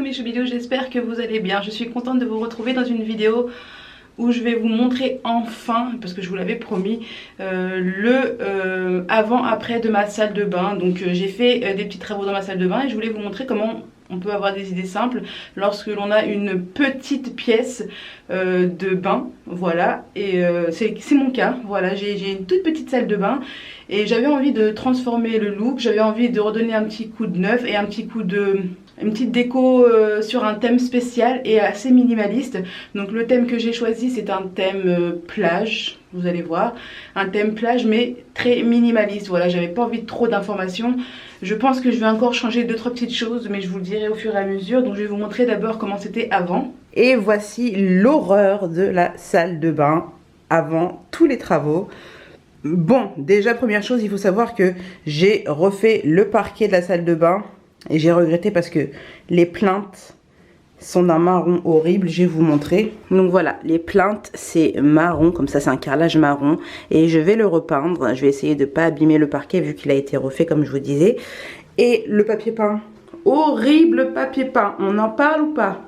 mes choubidous, j'espère que vous allez bien. Je suis contente de vous retrouver dans une vidéo où je vais vous montrer enfin, parce que je vous l'avais promis, le avant-après de ma salle de bain. Donc j'ai fait des petits travaux dans ma salle de bain et je voulais vous montrer comment on peut avoir des idées simples lorsque l'on a une petite pièce de bain, voilà, et c'est mon cas, voilà, j'ai une toute petite salle de bain et j'avais envie de transformer le look, j'avais envie de redonner un petit coup de neuf et un petit coup de... une petite déco sur un thème spécial et assez minimaliste. Donc le thème que j'ai choisi c'est un thème plage, vous allez voir, un thème plage mais très minimaliste. Voilà, j'avais pas envie de trop d'informations. Je pense que je vais encore changer 2-3 petites choses, mais je vous le dirai au fur et à mesure. Donc je vais vous montrer d'abord comment c'était avant. Et voici l'horreur de la salle de bain avant tous les travaux. Bon, déjà première chose, il faut savoir que j'ai refait le parquet de la salle de bain. Et j'ai regretté parce que les plinthes sont d'un marron horrible, je vais vous montrer. Donc voilà, les plinthes c'est marron, comme ça c'est un carrelage marron. Et je vais le repeindre, je vais essayer de ne pas abîmer le parquet vu qu'il a été refait comme je vous disais. Et le papier peint, horrible papier peint, on en parle ou pas?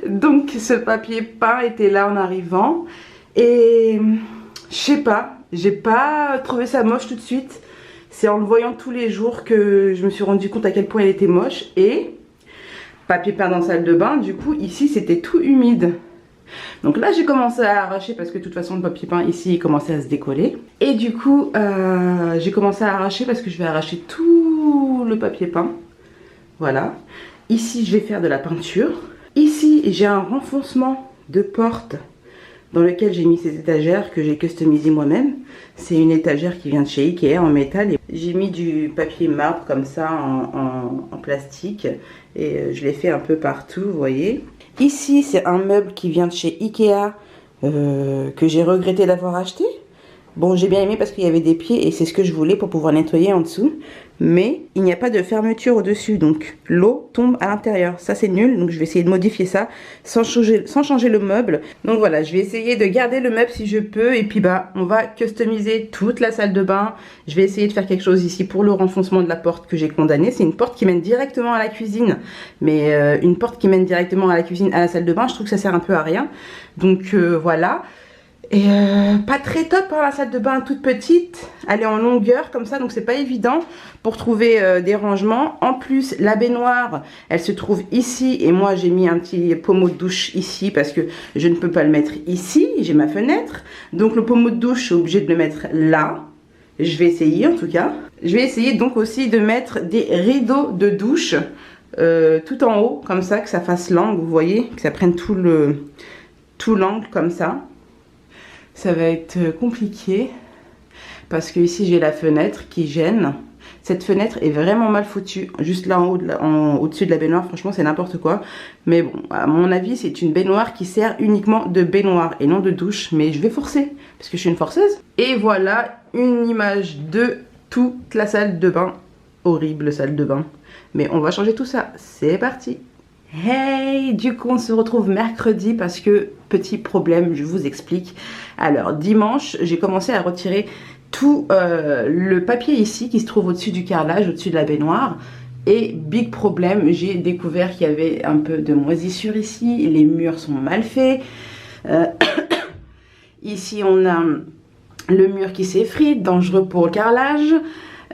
Donc ce papier peint était là en arrivant. Et je sais pas, j'ai pas trouvé ça moche tout de suite. C'est en le voyant tous les jours que je me suis rendu compte à quel point elle était moche. Et papier peint dans la salle de bain, du coup ici c'était tout humide. Donc là j'ai commencé à arracher parce que de toute façon le papier peint ici il commençait à se décoller. Et du coup j'ai commencé à arracher parce que je vais arracher tout le papier peint. Voilà. Ici je vais faire de la peinture. Ici j'ai un renfoncement de porte dans lequel j'ai mis ces étagères que j'ai customisées moi-même. C'est une étagère qui vient de chez Ikea en métal. J'ai mis du papier marbre comme ça en plastique et je l'ai fait un peu partout, vous voyez. Ici c'est un meuble qui vient de chez Ikea que j'ai regretté d'avoir acheté. Bon, j'ai bien aimé parce qu'il y avait des pieds et c'est ce que je voulais pour pouvoir nettoyer en dessous. Mais il n'y a pas de fermeture au-dessus, donc l'eau tombe à l'intérieur. Ça c'est nul, donc je vais essayer de modifier ça sans changer le meuble. Donc voilà, je vais essayer de garder le meuble si je peux. Et puis bah, on va customiser toute la salle de bain. Je vais essayer de faire quelque chose ici pour le renfoncement de la porte que j'ai condamnée. C'est une porte qui mène directement à la cuisine. Mais une porte qui mène directement à la cuisine, à la salle de bain, je trouve que ça sert un peu à rien. Donc voilà. Et pas très top hein, la salle de bain toute petite, elle est en longueur comme ça donc c'est pas évident pour trouver des rangements. En plus la baignoire elle se trouve ici et moi j'ai mis un petit pommeau de douche ici parce que je ne peux pas le mettre ici, j'ai ma fenêtre. Donc le pommeau de douche je suis obligée de le mettre là, je vais essayer en tout cas. Je vais essayer donc aussi de mettre des rideaux de douche tout en haut comme ça que ça fasse l'angle, vous voyez, que ça prenne tout l'angle comme ça. Ça va être compliqué parce que ici j'ai la fenêtre qui gêne. Cette fenêtre est vraiment mal foutue. Juste là en haut, au-dessus de la baignoire, franchement c'est n'importe quoi. Mais bon, à mon avis c'est une baignoire qui sert uniquement de baignoire et non de douche. Mais je vais forcer parce que je suis une forceuse. Et voilà une image de toute la salle de bain. Horrible salle de bain. Mais on va changer tout ça. C'est parti. Hey, du coup on se retrouve mercredi parce que petit problème, je vous explique. Alors dimanche j'ai commencé à retirer tout le papier ici qui se trouve au-dessus du carrelage, au-dessus de la baignoire. Et big problème, j'ai découvert qu'il y avait un peu de moisissure ici, les murs sont mal faits. Ici on a le mur qui s'effrite, dangereux pour le carrelage.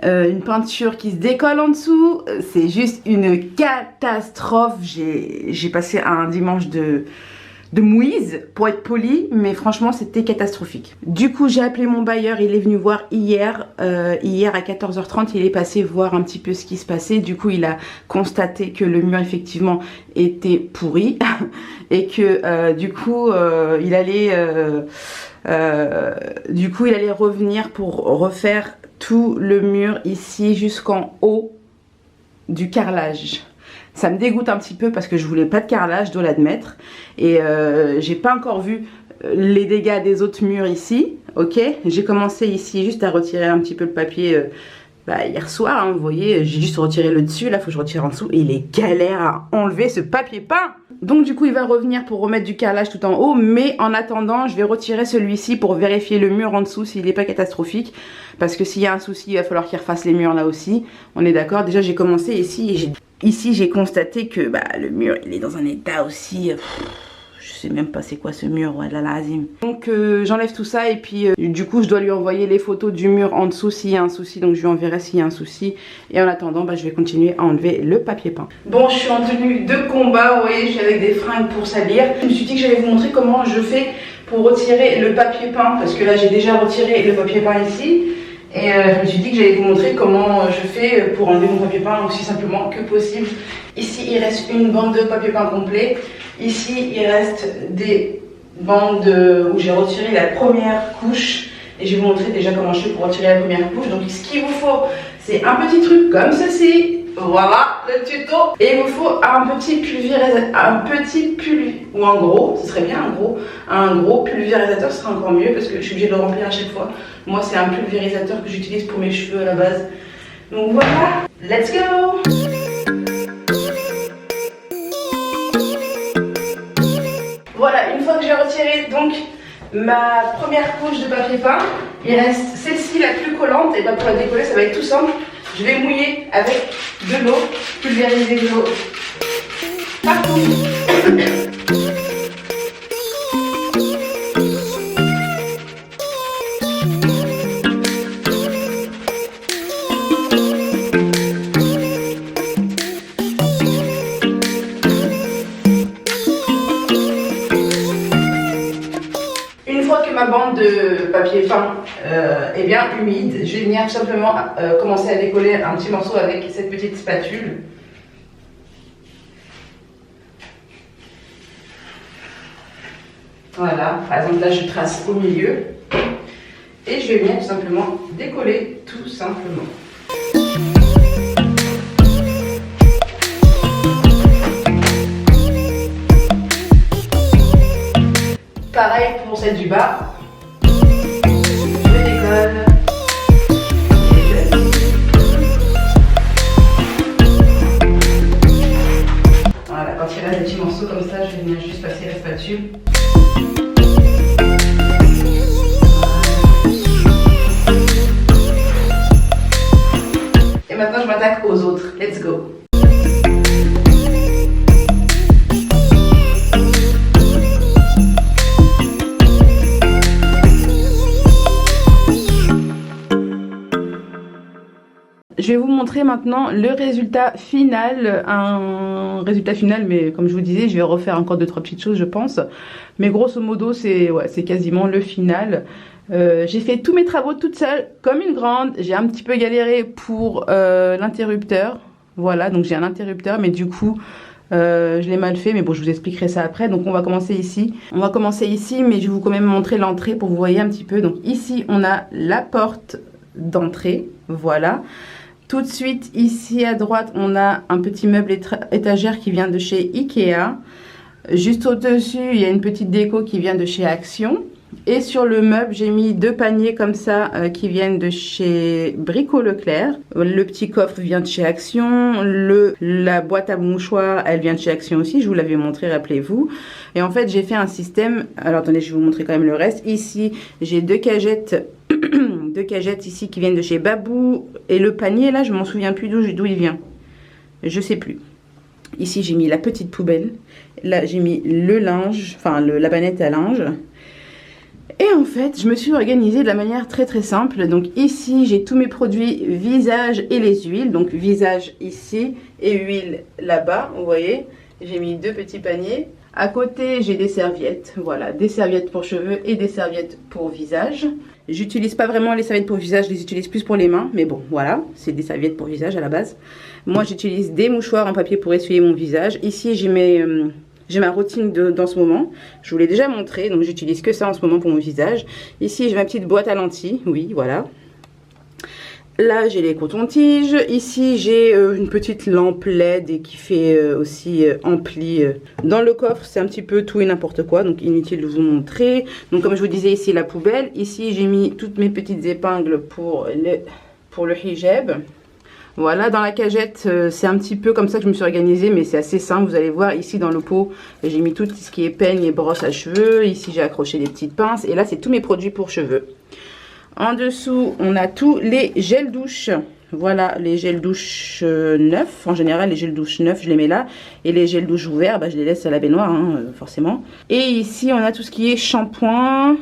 Une peinture qui se décolle en dessous, c'est juste une catastrophe. J'ai passé un dimanche de mouise pour être poli, mais franchement c'était catastrophique. Du coup j'ai appelé mon bailleur, il est venu voir hier à 14h30, il est passé voir un petit peu ce qui se passait. Du coup il a constaté que le mur effectivement était pourri et que du coup il allait revenir pour refaire tout le mur ici jusqu'en haut du carrelage. Ça me dégoûte un petit peu parce que je voulais pas de carrelage, je dois l'admettre. Et j'ai pas encore vu les dégâts des autres murs ici. Ok, j'ai commencé ici juste à retirer un petit peu le papier hier soir, hein, vous voyez, j'ai juste retiré le dessus, là il faut que je retire en dessous et il est galère à enlever ce papier peint. Donc du coup il va revenir pour remettre du carrelage tout en haut, mais en attendant je vais retirer celui-ci pour vérifier le mur en dessous s'il n'est pas catastrophique, parce que s'il y a un souci il va falloir qu'il refasse les murs là aussi, on est d'accord. Déjà j'ai commencé ici Ici j'ai constaté que le mur il est dans un état aussi... je sais même pas c'est quoi ce mur, ouais, la lazim. Donc j'enlève tout ça et puis du coup je dois lui envoyer les photos du mur en dessous s'il y a un souci. Donc je lui enverrai s'il y a un souci. Et en attendant je vais continuer à enlever le papier peint. Bon, je suis en tenue de combat, vous voyez, je suis avec des fringues pour salir. Je me suis dit que j'allais vous montrer comment je fais pour retirer le papier peint. Parce que là j'ai déjà retiré le papier peint ici. Et je me suis dit que j'allais vous montrer comment je fais pour enlever mon papier peint aussi simplement que possible. Ici il reste une bande de papier peint complet. Ici il reste des bandes où j'ai retiré la première couche. Et je vais vous montrer déjà comment je fais pour retirer la première couche. Donc ce qu'il vous faut, c'est un petit truc comme ceci. Voilà le tuto. Et il vous faut un petit pulvérisateur, ou un gros, ce serait bien un gros pulvérisateur, ce serait encore mieux parce que je suis obligée de le remplir à chaque fois. Moi c'est un pulvérisateur que j'utilise pour mes cheveux à la base. Donc voilà, let's go. Voilà, une fois que j'ai retiré donc ma première couche de papier peint, il reste celle-ci la plus collante. Et pour la décoller ça va être tout simple. Je vais mouiller avec de l'eau, pulvériser de l'eau partout. Une fois que ma bande de papier peint est bien humide, je vais venir tout simplement commencer à décoller un petit morceau avec cette petite spatule. Voilà, par exemple là je trace au milieu et je vais venir tout simplement décoller tout simplement. Pareil pour celle du bas. Je décolle. Voilà, quand il reste des petits morceaux comme ça, je vais venir juste passer la spatule. Et maintenant je m'attaque aux autres. Let's go. Je vais vous montrer maintenant le résultat final, un résultat final, mais comme je vous disais, je vais refaire encore 2-3 petites choses je pense. Mais grosso modo, c'est quasiment le final. J'ai fait tous mes travaux toute seule, comme une grande. J'ai un petit peu galéré pour l'interrupteur. Voilà, donc j'ai un interrupteur, mais du coup, je l'ai mal fait. Mais bon, je vous expliquerai ça après. Donc on va commencer ici. Mais je vais vous quand même montrer l'entrée pour que vous voyez un petit peu. Donc ici, on a la porte d'entrée. Voilà. Tout de suite, ici à droite, on a un petit meuble étagère qui vient de chez Ikea. Juste au-dessus, il y a une petite déco qui vient de chez Action. Et sur le meuble, j'ai mis 2 paniers comme ça qui viennent de chez Brico Leclerc. Le petit coffre vient de chez Action. La boîte à mouchoirs, elle vient de chez Action aussi. Je vous l'avais montré, rappelez-vous. Et en fait, j'ai fait un système. Alors, attendez, je vais vous montrer quand même le reste. Ici, j'ai 2 cagettes. 2 cagettes ici qui viennent de chez Babou. Et le panier, là, je m'en souviens plus d'où il vient. Je sais plus. Ici, j'ai mis la petite poubelle. Là, j'ai mis le linge, enfin la banette à linge. Et en fait, je me suis organisée de la manière très simple. Donc ici, j'ai tous mes produits visage et les huiles. Donc visage ici et huile là-bas, vous voyez. J'ai mis 2 petits paniers. À côté, j'ai des serviettes. Voilà, des serviettes pour cheveux et des serviettes pour visage. J'utilise pas vraiment les serviettes pour visage, je les utilise plus pour les mains. Mais bon, voilà, c'est des serviettes pour visage à la base. Moi, j'utilise des mouchoirs en papier pour essuyer mon visage. Ici, j'ai ma routine dans ce moment. Je vous l'ai déjà montré, donc j'utilise que ça en ce moment pour mon visage. Ici, j'ai ma petite boîte à lentilles. Oui, voilà. Là, j'ai les cotons-tiges. Ici, j'ai une petite lampe LED et qui fait aussi ampli. Dans le coffre, c'est un petit peu tout et n'importe quoi, donc inutile de vous montrer. Donc, comme je vous disais, ici, la poubelle. Ici, j'ai mis toutes mes petites épingles pour le hijab. Voilà, dans la cagette, c'est un petit peu comme ça que je me suis organisée, mais c'est assez simple. Vous allez voir, ici, dans le pot, j'ai mis tout ce qui est peigne et brosse à cheveux. Ici, j'ai accroché des petites pinces. Et là, c'est tous mes produits pour cheveux. En dessous, on a tous les gels douche. Voilà les gels douche neufs. En général, les gels douche neufs, je les mets là. Et les gels douche ouverts, bah, je les laisse à la baignoire, hein, forcément. Et ici, on a tout ce qui est shampoing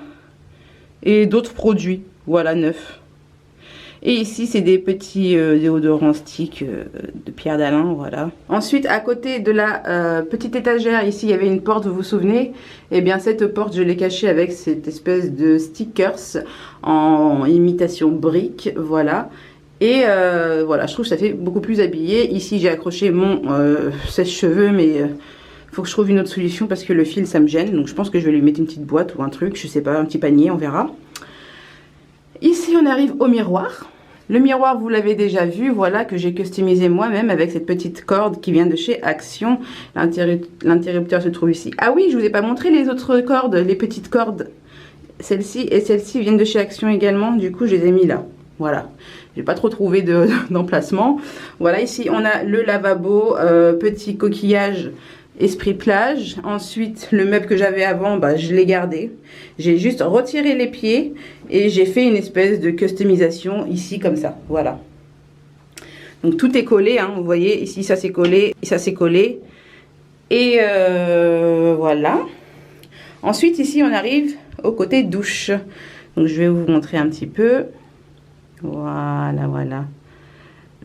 et d'autres produits. Voilà, neufs. Et ici, c'est des petits déodorants stick de Pierre d'Alain, voilà. Ensuite, à côté de la petite étagère, ici, il y avait une porte, vous vous souvenez? Eh bien, cette porte, je l'ai cachée avec cette espèce de stickers en imitation brique, voilà. Et voilà, je trouve que ça fait beaucoup plus habillé. Ici, j'ai accroché mon sèche-cheveux, mais faut que je trouve une autre solution parce que le fil, ça me gêne. Donc, je pense que je vais lui mettre une petite boîte ou un truc, je sais pas, un petit panier, on verra. Ici, on arrive au miroir. Le miroir, vous l'avez déjà vu, voilà, que j'ai customisé moi-même avec cette petite corde qui vient de chez Action. L'interrupteur se trouve ici. Ah oui, je vous ai pas montré les autres cordes, les petites cordes. Celle-ci et celle-ci viennent de chez Action également, du coup, je les ai mis là. Voilà, j'ai pas trop trouvé d'emplacement. Voilà, ici, on a le lavabo, petit coquillage Esprit plage. Ensuite, le meuble que j'avais avant, bah, je l'ai gardé. J'ai juste retiré les pieds et j'ai fait une espèce de customisation ici comme ça. Voilà. Donc tout est collé, hein, vous voyez, ici ça s'est collé, ça s'est collé. Et voilà. Ensuite, ici on arrive au côté douche. Donc je vais vous montrer un petit peu. Voilà, voilà.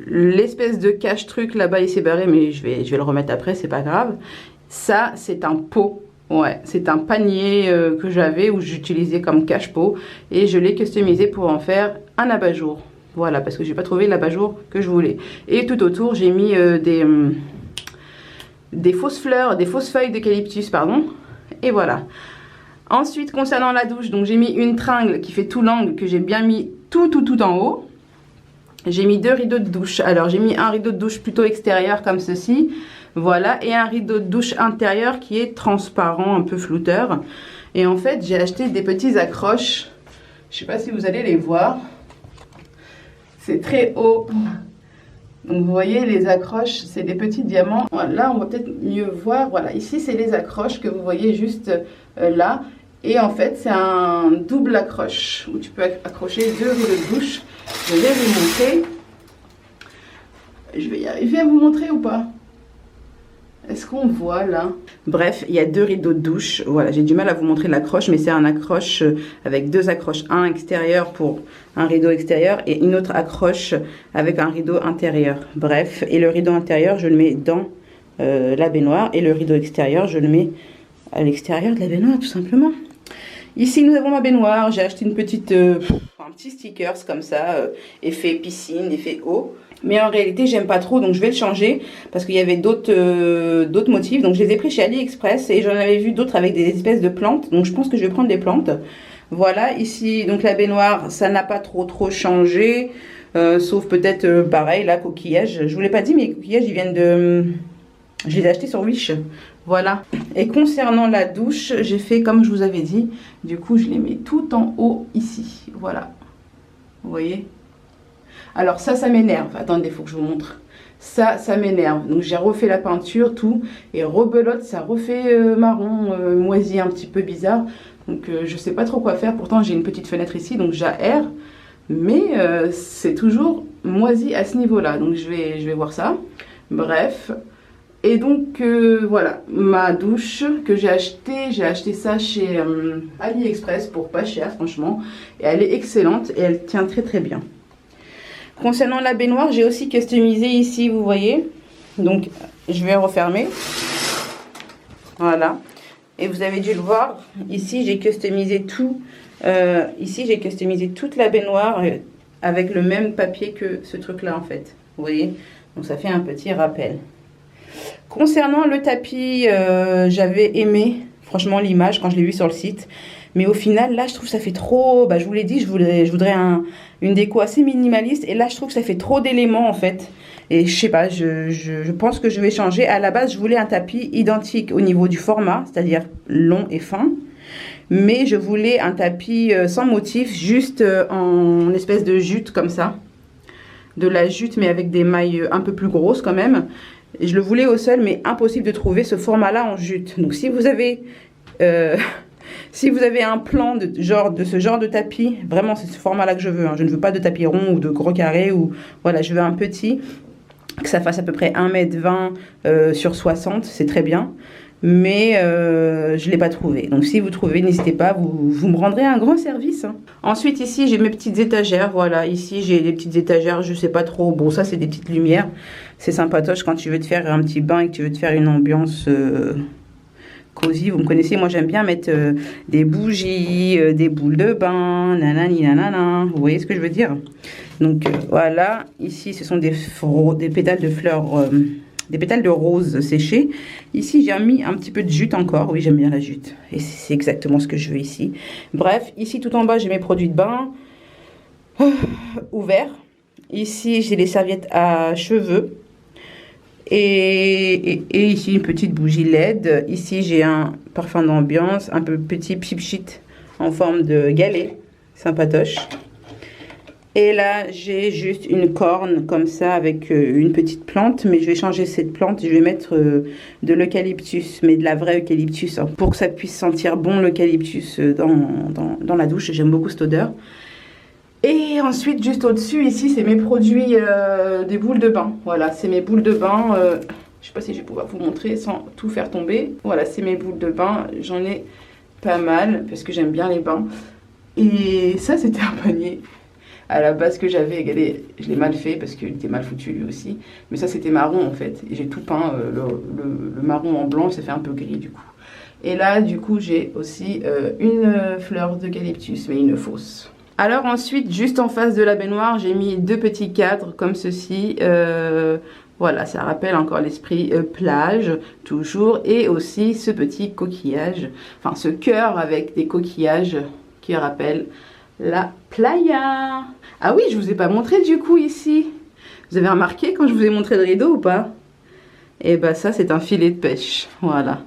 L'espèce de cache-truc là-bas il s'est barré, mais je vais le remettre après, c'est pas grave. Ça c'est un pot, ouais, c'est un panier que j'avais où j'utilisais comme cache-pot et je l'ai customisé pour en faire un abat-jour. Voilà, parce que j'ai pas trouvé l'abat-jour que je voulais. Et tout autour j'ai mis des fausses fleurs, des fausses feuilles d'eucalyptus, pardon. Et voilà. Ensuite, concernant la douche, donc j'ai mis une tringle qui fait tout l'angle que j'ai bien mis tout en haut. J'ai mis deux rideaux de douche. Alors j'ai mis un rideau de douche plutôt extérieur comme ceci. Voilà. Et un rideau de douche intérieur qui est transparent, un peu flouteur. Et en fait j'ai acheté des petits accroches. Je sais pas si vous allez les voir. C'est très haut. Donc vous voyez les accroches, c'est des petits diamants. Là on va peut-être mieux voir. Voilà, ici c'est les accroches que vous voyez juste là. Et en fait c'est un double accroche où tu peux accrocher deux rideaux de douche. Je vais vous montrer. Je vais y arriver à vous montrer ou pas? Est-ce qu'on voit là? Bref, il y a deux rideaux de douche. Voilà, j'ai du mal à vous montrer l'accroche, mais c'est un accroche avec deux accroches. Un extérieur pour un rideau extérieur et une autre accroche avec un rideau intérieur. Bref, et le rideau intérieur, je le mets dans la baignoire et le rideau extérieur, je le mets à l'extérieur de la baignoire tout simplement. Ici, nous avons ma baignoire. J'ai acheté une petite, un petit stickers comme ça, effet piscine, effet eau. Mais en réalité, j'aime pas trop, donc je vais le changer parce qu'il y avait d'autres motifs. Donc je les ai pris chez AliExpress et j'en avais vu d'autres avec des espèces de plantes. Donc je pense que je vais prendre des plantes. Voilà, ici, donc la baignoire, ça n'a pas trop changé. Sauf peut-être, pareil, là, coquillage. Je vous l'ai pas dit, mais les coquillages, ils viennent de... Je les ai achetés sur Wish. Voilà. Et concernant la douche, j'ai fait comme je vous avais dit. Du coup, je les mets tout en haut ici. Voilà. Vous voyez? Alors ça m'énerve. Attendez, il faut que je vous montre. Ça m'énerve. Donc j'ai refait la peinture, tout. Et rebelote, ça refait marron, moisi, un petit peu bizarre. Donc je sais pas trop quoi faire. Pourtant, j'ai une petite fenêtre ici, donc j'aère. Mais c'est toujours moisi à ce niveau-là. Donc je vais voir ça. Bref. Et donc voilà, ma douche que j'ai acheté ça chez AliExpress pour pas cher franchement. Et elle est excellente et elle tient très bien. Concernant la baignoire, j'ai aussi customisé ici, vous voyez. Donc je vais refermer. Voilà. Et vous avez dû le voir, ici j'ai customisé tout. Ici j'ai customisé toute la baignoire avec le même papier que ce truc là en fait. Vous voyez. Donc ça fait un petit rappel. Concernant le tapis, j'avais aimé franchement l'image quand je l'ai vu sur le site. Mais au final, là, je trouve que ça fait trop... Bah, je vous l'ai dit, je voudrais une déco assez minimaliste. Et là, je trouve que ça fait trop d'éléments, en fait. Et je sais pas, je pense que je vais changer. À la base, je voulais un tapis identique au niveau du format, c'est-à-dire long et fin. Mais je voulais un tapis sans motif, juste en espèce de jute comme ça. De la jute, mais avec des mailles un peu plus grosses quand même. Je le voulais au sol, mais impossible de trouver ce format-là en jute. Donc si vous avez Si vous avez un plan de ce genre de tapis, vraiment c'est ce format là que je veux, hein. Je ne veux pas de tapis rond ou de gros carré, ou voilà, je veux un petit, que ça fasse à peu près 1,20 m sur 60, c'est très bien. Mais je ne l'ai pas trouvé. Donc si vous trouvez, n'hésitez pas, vous me rendrez un grand service, hein. Ensuite ici j'ai mes petites étagères, voilà, ici j'ai des petites étagères, je sais pas trop, bon ça c'est des petites lumières, c'est sympatoche quand tu veux te faire un petit bain et que tu veux te faire une ambiance cosy, vous me connaissez, moi j'aime bien mettre des bougies, des boules de bain, nanani nanana, vous voyez ce que je veux dire. Donc voilà, ici ce sont des pétales de fleurs, des pétales de rose séchés. Ici j'ai mis un petit peu de jute encore, oui j'aime bien la jute, et c'est exactement ce que je veux ici. Bref, ici tout en bas j'ai mes produits de bain ouverts. Ici j'ai les serviettes à cheveux. Et ici une petite bougie LED. Ici j'ai un parfum d'ambiance, un peu petit pchit en forme de galet, sympatoche. Et là j'ai juste une corne comme ça avec une petite plante, mais je vais changer cette plante, je vais mettre de l'eucalyptus, mais de la vraie eucalyptus, hein, pour que ça puisse sentir bon l'eucalyptus dans la douche. J'aime beaucoup cette odeur. Et ensuite, juste au-dessus, ici, c'est mes produits des boules de bain. Voilà, c'est mes boules de bain. Je sais pas si je vais pouvoir vous montrer sans tout faire tomber. Voilà, c'est mes boules de bain. J'en ai pas mal parce que j'aime bien les bains. Et ça, c'était un panier à la base que j'avais. Regardez, je l'ai mal fait parce qu'il était mal foutu lui aussi. Mais ça, c'était marron en fait. Et j'ai tout peint, le marron en blanc, ça fait un peu gris du coup. Et là, du coup, j'ai aussi une fleur d'eucalyptus, mais une fausse. Alors ensuite, juste en face de la baignoire, j'ai mis deux petits cadres comme ceci. Voilà, ça rappelle encore l'esprit plage, toujours. Et aussi ce petit coquillage, enfin ce cœur avec des coquillages qui rappellent la playa. Ah oui, je vous ai pas montré du coup ici. Vous avez remarqué quand je vous ai montré le rideau ou pas? Et bah ça, c'est un filet de pêche, voilà.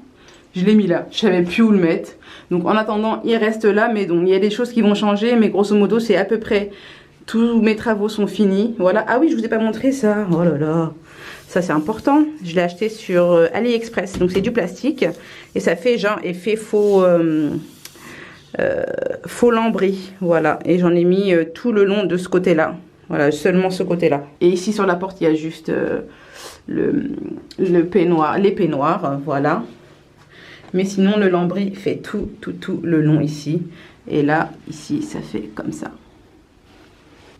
Je l'ai mis là, je savais plus où le mettre. Donc en attendant, il reste là, mais donc il y a des choses qui vont changer, mais grosso modo, c'est à peu près tous mes travaux sont finis. Voilà. Ah oui, je vous ai pas montré ça. Oh là là. Ça c'est important. Je l'ai acheté sur AliExpress. Donc c'est du plastique et ça fait genre effet faux lambris. Voilà. Et j'en ai mis tout le long de ce côté-là. Voilà, seulement ce côté-là. Et ici sur la porte, il y a juste le peignoir, les peignoirs, voilà. Mais sinon le lambris fait tout le long ici. Et là, ici, ça fait comme ça.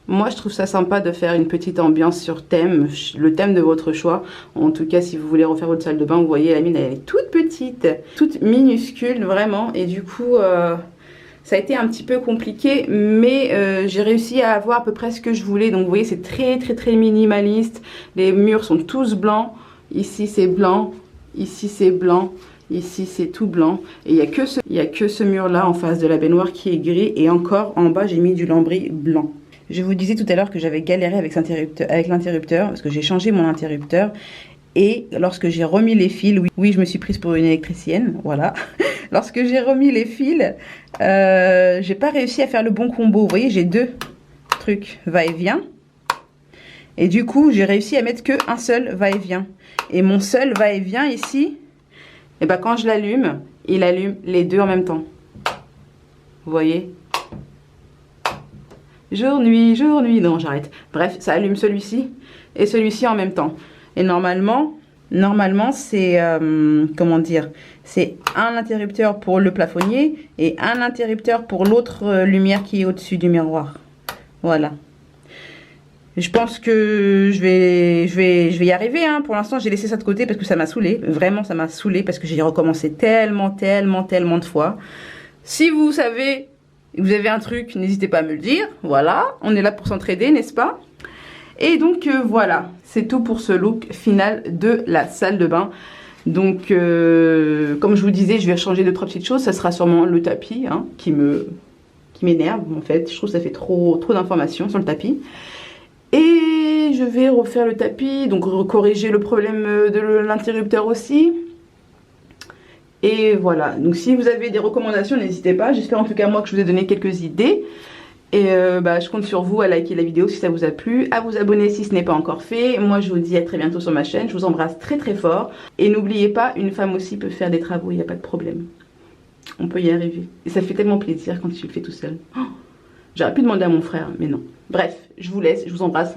Moi, je trouve ça sympa de faire une petite ambiance sur thème, le thème de votre choix. En tout cas, si vous voulez refaire votre salle de bain, vous voyez, la mienne, elle est toute petite, toute minuscule, vraiment. Et du coup, ça a été un petit peu compliqué, mais j'ai réussi à avoir à peu près ce que je voulais. Donc, vous voyez, c'est très minimaliste. Les murs sont tous blancs. Ici, c'est blanc. Ici, c'est blanc. Ici c'est tout blanc et il n'y a que ce mur là en face de la baignoire qui est gris, et encore en bas j'ai mis du lambris blanc. Je vous disais tout à l'heure que j'avais galéré avec l'interrupteur parce que j'ai changé mon interrupteur, et lorsque j'ai remis les fils, oui je me suis prise pour une électricienne, voilà. Lorsque j'ai remis les fils, j'ai pas réussi à faire le bon combo. Vous voyez, j'ai deux trucs va-et-vient, et du coup j'ai réussi à mettre que un seul va-et-vient, et mon seul va-et-vient ici, et ben quand je l'allume, il allume les deux en même temps. Vous voyez? Jour, nuit, non j'arrête. Bref, ça allume celui-ci et celui-ci en même temps. Et normalement c'est, comment dire, c'est un interrupteur pour le plafonnier et un interrupteur pour l'autre lumière qui est au-dessus du miroir. Voilà. Je pense que je vais y arriver, hein. Pour l'instant, j'ai laissé ça de côté parce que ça m'a saoulé. Vraiment, ça m'a saoulé parce que j'ai recommencé tellement de fois. Si vous savez, vous avez un truc, n'hésitez pas à me le dire. Voilà, on est là pour s'entraider, n'est-ce pas? Et donc, voilà, c'est tout pour ce look final de la salle de bain. Donc, comme je vous disais, je vais changer de 3 petites choses. Ça sera sûrement le tapis, hein, qui m'énerve, en fait. Je trouve que ça fait trop d'informations sur le tapis. Et je vais refaire le tapis, donc corriger le problème de l'interrupteur aussi. Et voilà, donc si vous avez des recommandations, n'hésitez pas. J'espère en tout cas moi que je vous ai donné quelques idées. Et je compte sur vous à liker la vidéo si ça vous a plu, à vous abonner si ce n'est pas encore fait. Moi je vous dis à très bientôt sur ma chaîne, je vous embrasse très fort. Et n'oubliez pas, une femme aussi peut faire des travaux, il n'y a pas de problème. on peut y arriver. Et ça fait tellement plaisir quand tu le fais tout seul. Oh, j'aurais pu demander à mon frère, mais non. Bref, je vous laisse, je vous embrasse.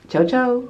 Ciao, ciao.